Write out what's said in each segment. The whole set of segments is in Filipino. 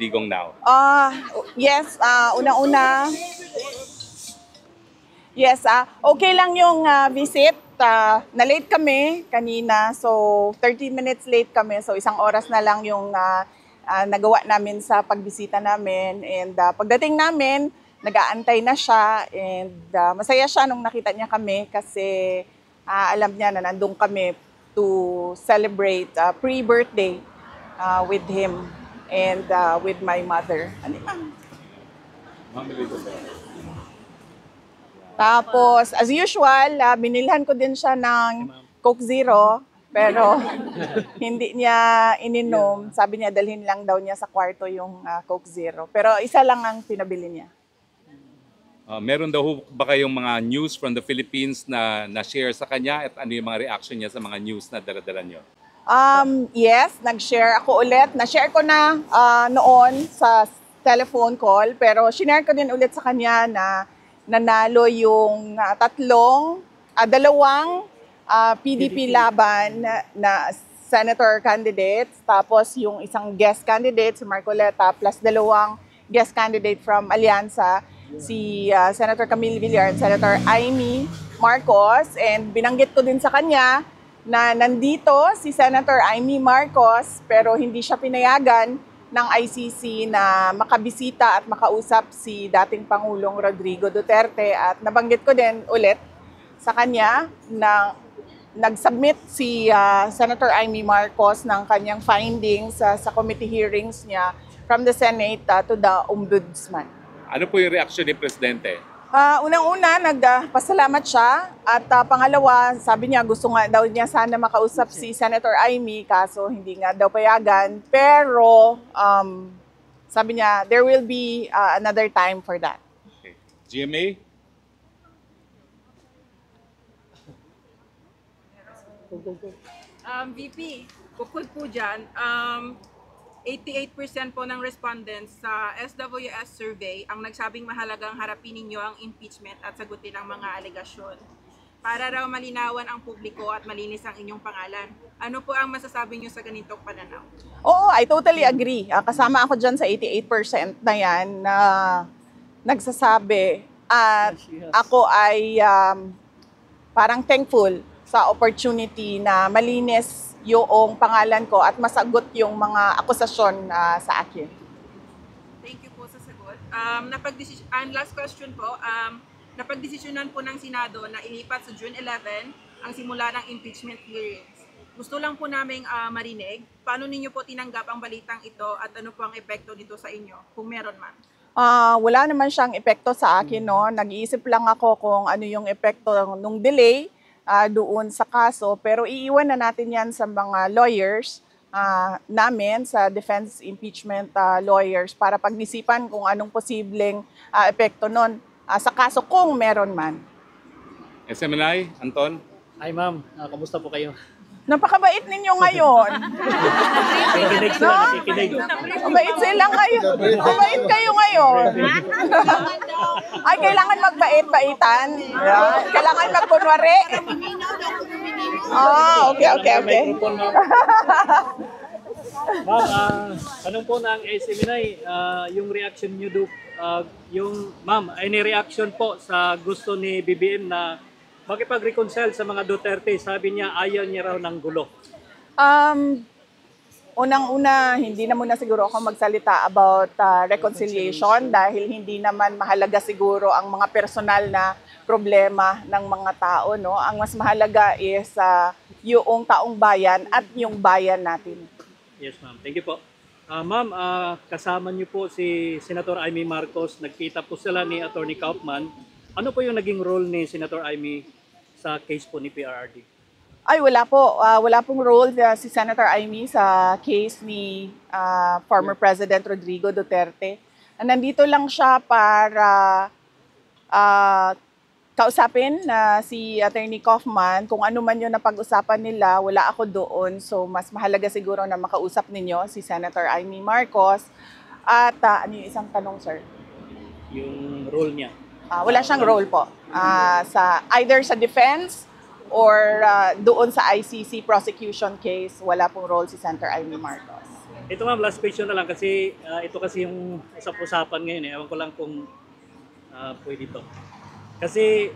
Digong now? Yes, una-una. Yes, okay lang yung visit. Na-late kami kanina, so 30 minutes late kami. So isang oras na lang yung nagawa namin sa pagbisita namin. And pagdating namin, nag-aantay na siya. And masaya siya nung nakita niya kami kasi alam niya na nandun kami to celebrate pre-birthday with him and with my mother. Ano ma'am? Tapos, as usual, binilhan ko din siya ng Coke Zero, pero hindi niya ininom. Sabi niya, dalhin lang daw niya sa kwarto yung Coke Zero. Pero isa lang ang pinabili niya. Meron daw ba kayong mga news from the Philippines na na-share sa kanya at ano yung mga reaction niya sa mga news na dala-dala niyo? Yes, nag-share ako ulit. Na-share ko na noon sa telephone call, pero shinare ko din ulit sa kanya na nanalo yung dalawang PDP laban na senator candidates, tapos yung isang guest candidate, si Marcoleta, plus dalawang guest candidate from Alianza, si Senator Camille Villar and Senator Amy Marcos. And binanggit ko din sa kanya na nandito si Senator Amy Marcos pero hindi siya pinayagan ng ICC na makabisita at makausap si dating Pangulong Rodrigo Duterte. At nabanggit ko din ulit sa kanya na nag-submit si Senator Amy Marcos ng kanyang findings sa committee hearings niya from the Senate to the Ombudsman. Ano po yung reaction ni Presidente? Unang-una, nagpasalamat siya at pangalawa, sabi niya gusto nga daw niya sana makausap si Senator Amy kaso hindi nga daw payagan. Pero sabi niya there will be another time for that. Okay. GMA? VP, bukod po dyan, 88% po ng respondents sa SWS survey ang nagsabing mahalagang harapin ninyo ang impeachment at sagutin ang mga alegasyon. Para raw malinawan ang publiko at malinis ang inyong pangalan. Ano po ang masasabi niyo sa ganitong pananaw? Oo, I totally agree. Kasama ako dyan sa 88% na yan na nagsasabi. At ako ay parang thankful sa opportunity na malinis yung pangalan ko at masagot yung mga akusasyon sa akin. Thank you po sa sagot. Last question po, napagdesisyonan po ng Senado na ilipat sa June 11 ang simula ng impeachment hearings. Gusto lang po naming marinig, paano ninyo po tinanggap ang balitang ito at ano po ang epekto dito sa inyo, kung meron man? Wala naman siyang epekto sa akin, no? Nag-iisip lang ako kung ano yung epekto nung delay doon sa kaso, pero iiwan na natin yan sa mga lawyers namin, sa defense impeachment lawyers para pag-isipan kung anong posibleng epekto nun sa kaso kung meron man. SMNI, Anton? Hi ma'am, kamusta po kayo? Napakabait ninyo ngayon. Nakikinig sila, nakikinig. Mabait sila ngayon. Mabait kayo ngayon. Ay, kailangan magbait-baitan. Kailangan magkunwari. Okay. Ma'am, tanong po ng SMNI, yung reaction nyo any reaction po sa gusto ni BBM na makipag-reconcile sa mga Duterte? Sabi niya ayaw niya raw ng gulo. Unang-una, hindi na muna siguro ako magsalita about reconciliation dahil hindi naman mahalaga siguro ang mga personal na problema ng mga tao, no? Ang mas mahalaga is yung taong bayan at yung bayan natin. Yes ma'am, thank you po. Ma'am, kasama niyo po si Senator Amy Marcos. Nagkita po sila ni Attorney Kaufman. Ano po yung naging role ni Senator Amy sa case po ni PRRD? Ay, wala po. Wala pong role si Senator Amy sa case ni former President Rodrigo Duterte. Nandito lang siya para kausapin si Attorney Kaufman. Kung ano man yun na pag-usapan nila, wala ako doon. So, mas mahalaga siguro na makausap ninyo si Senator Amy Marcos. At ano yung isang tanong, sir? Yung role niya? Wala siyang role po. Either sa defense or doon sa ICC prosecution case, wala pong role si Senator Amy Marcos. Ito ma'am, last question na lang kasi ito kasi yung usap-usapan ngayon eh. Ewan ko lang kung pwede ito. Kasi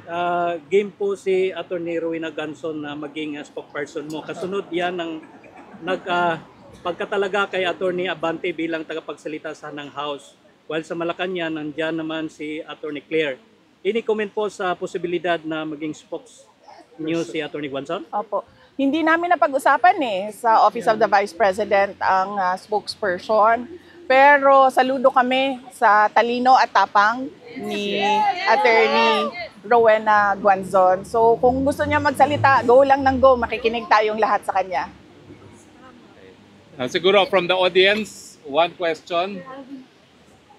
game po si Attorney Rowena Ganson na maging spokesperson mo. Kasunod yan ng pagkatalaga kay Attorney Abante bilang tagapagsalita sa ng House. While sa Malacanang, nandyan naman si Attorney Claire. Any comment po sa posibilidad na maging spokes niyo si Attorney Ganson? Opo. Hindi namin napag-usapan sa Office of the Vice President ang spokesperson. Pero saludo kami sa talino at tapang ni Attorney Rowena Ganson. So kung gusto niya magsalita, go lang ng go. Makikinig tayong lahat sa kanya. Siguro from the audience, one question.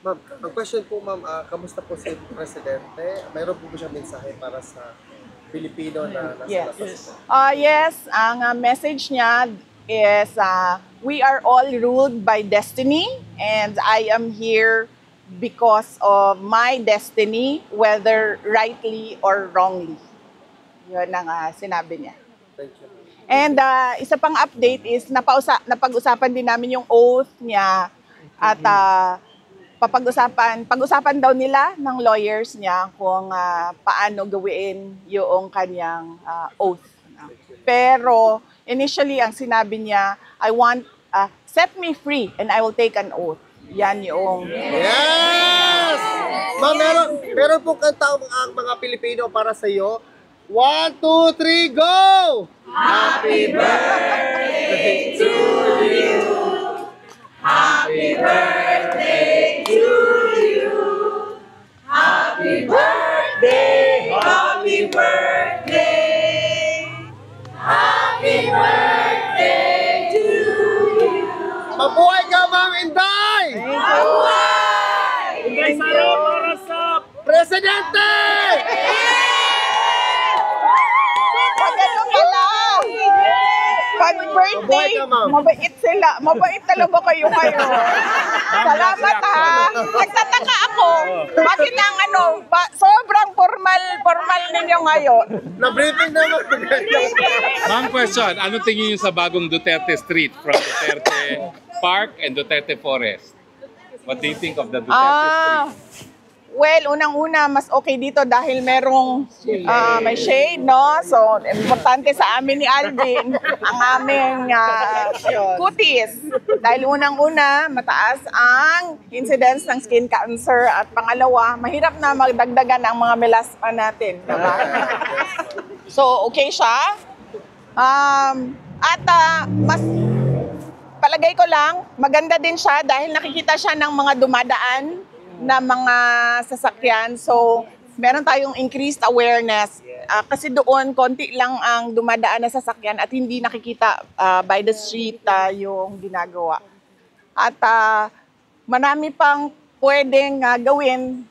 Ma'am, ang question po ma'am, kamusta po si Presidente? Mayroon po ba siyang mensahe para sa Pilipino na nasa Yes. labas? Yes, ang message niya is we are all ruled by destiny and I am here because of my destiny, whether rightly or wrongly. Yun ang sinabi niya. Thank you. And isa pang update is napag-usapan din namin yung oath niya at pag-usapan daw nila ng lawyers niya kung paano gawin yung kanyang oath. Pero initially ang sinabi niya, I want set me free and I will take an oath. Yan yung Yes! Ma'am, meron po kanta ang mga Pilipino para sa iyo. 1, 2, 3, go! Happy birthday to you. Happy birthday to you. Happy birthday. Happy birthday. Happy birthday to you. Mabuhay ka, Ma'am Inday! Inday Sara para sa Presidente! Ano pala? Pag birthday, Mabuhay ka, ma'am. mabait sila. Mabait talaga kayo ngayon. Salamat ha. Nagtataka ako. Bakit ang sobrang formal ninyo ngayon. Na-briefing naman. Ma'am, question. Anong tingin niyo sa bagong Duterte Street from Duterte Park and Duterte Forest? What do you think of the Duterte Street? Well, unang-una, mas okay dito dahil merong may shade, no? So, importante sa amin ni Alvin ang aming cuties. Dahil unang-una, mataas ang incidence ng skin cancer. At pangalawa, mahirap na magdagdagan ang mga melasma natin. Diba? So, okay siya. Mas palagay ko lang, maganda din siya dahil nakikita siya ng mga dumadaan na mga sasakyan. So, meron tayong increased awareness. Kasi doon, konti lang ang dumadaan na sasakyan at hindi nakikita by the street yung ginagawa. At marami pang pwedeng gawin,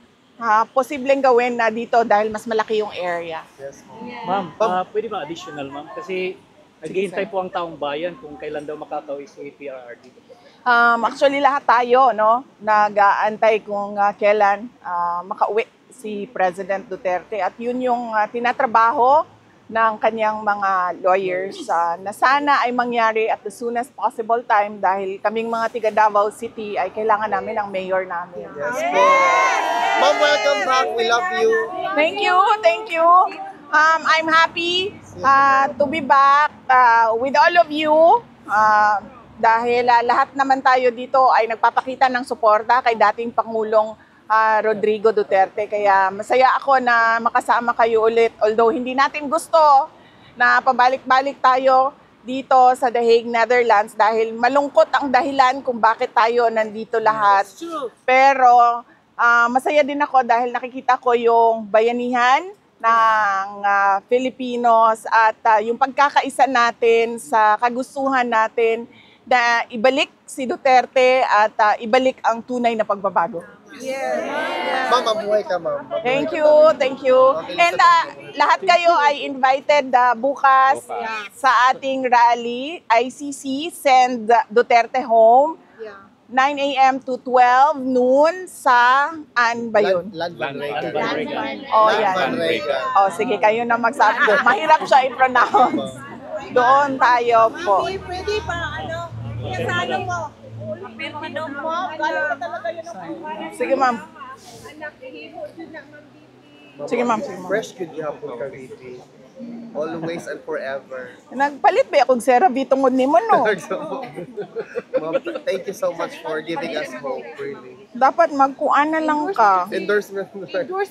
posibleng gawin na dito dahil mas malaki yung area. Yes, ma'am, pwede ba additional ma'am? Kasi naghihintay po ang taong bayan kung kailan daw makakauwi si PRR dito. Actually, lahat tayo, no, nag-aantay kung kailan makauwi si President Duterte. At yun yung tinatrabaho ng kanyang mga lawyers na sana ay mangyari at the soonest possible time dahil kaming mga tiga Davao City ay kailangan namin ang mayor namin. Yes po. Ma'am, welcome back. We love you. Thank you, thank you. I'm happy to be back with all of you. Dahil lahat naman tayo dito ay nagpapakita ng suporta kay dating Pangulong Rodrigo Duterte. Kaya masaya ako na makasama kayo ulit. Although hindi natin gusto na pabalik-balik tayo dito sa The Hague, Netherlands dahil malungkot ang dahilan kung bakit tayo nandito lahat. Pero masaya din ako dahil nakikita ko yung bayanihan ng Filipinos at yung pagkakaisa natin sa kagustuhan natin na ibalik si Duterte at ibalik ang tunay na pagbabago. Ma'am, mabuhay ka, ma'am. Thank you, thank you. And lahat kayo ay invited bukas sa ating rally, ICC, Send Duterte Home, 9 a.m. to 12 noon sa ba yun? Land Van Regan. Oh, Land yan. Van Regan. Oh, sige, kayo na magsabi. Mahirap siya i-pronounce. Doon tayo po. Pwede pa, kasano mo? Pirma daw po. Sige, ma'am. Sige, ma'am. Fresh good gihapon ka, VP. Always and forever. Nagpalit ba akong CeraVe tungod nimo, no? Ma'am, thank you so much for giving us hope, really. Dapat magkuan na lang ka. Endorsement.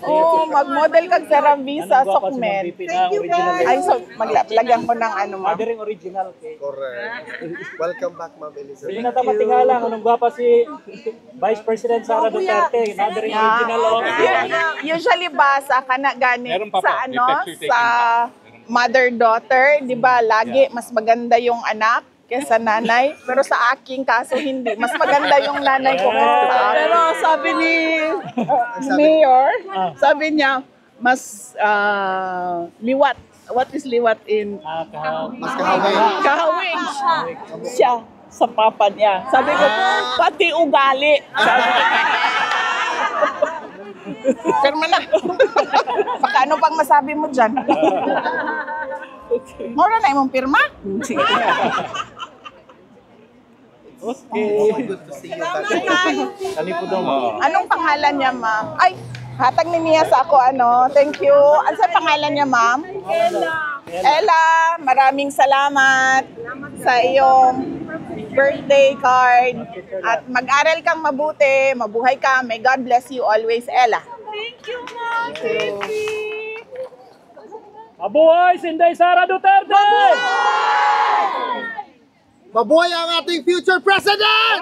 Oo, mag-model kag CeraVe sa Sokmed. Ay, so, maglagyan ko ng ano, ma'am. Madaring original kay. Correct. Welcome back, Ma'am Hindi Elizabeth. na tama tingala anong gwapa si Vice President Sara Duterte. Madaring original oh. Usually ba sa kana gani Meron pa po, sa ano picture taking sa mother-daughter, 'di ba? Lagi mas maganda yung anak kaysa nanay. Pero sa aking kaso hindi. Mas maganda yung nanay ko kaysa sa akin. Pero sabi ni Mayor, sabi niya, mas liwat. What is liwat in Mas kahawin. kahawig? Siya sa papa niya. Sabi ko, pati ugali. Sabi Pero na. Baka ano pang masabi mo dyan? Mura na imong pirma? Sige. Good to see you back. Kani po daw. Anong pangalan niya, ma'am? Ay, hatag ni Mia sa ako, ano. Thank you. Ano sa pangalan niya, ma'am? Ella, maraming salamat sa iyong birthday card. At mag-aral kang mabuti, mabuhay ka. May God bless you always, Ella. Mabuhay si Inday Sara Duterte! Mabuhay ang ating future president!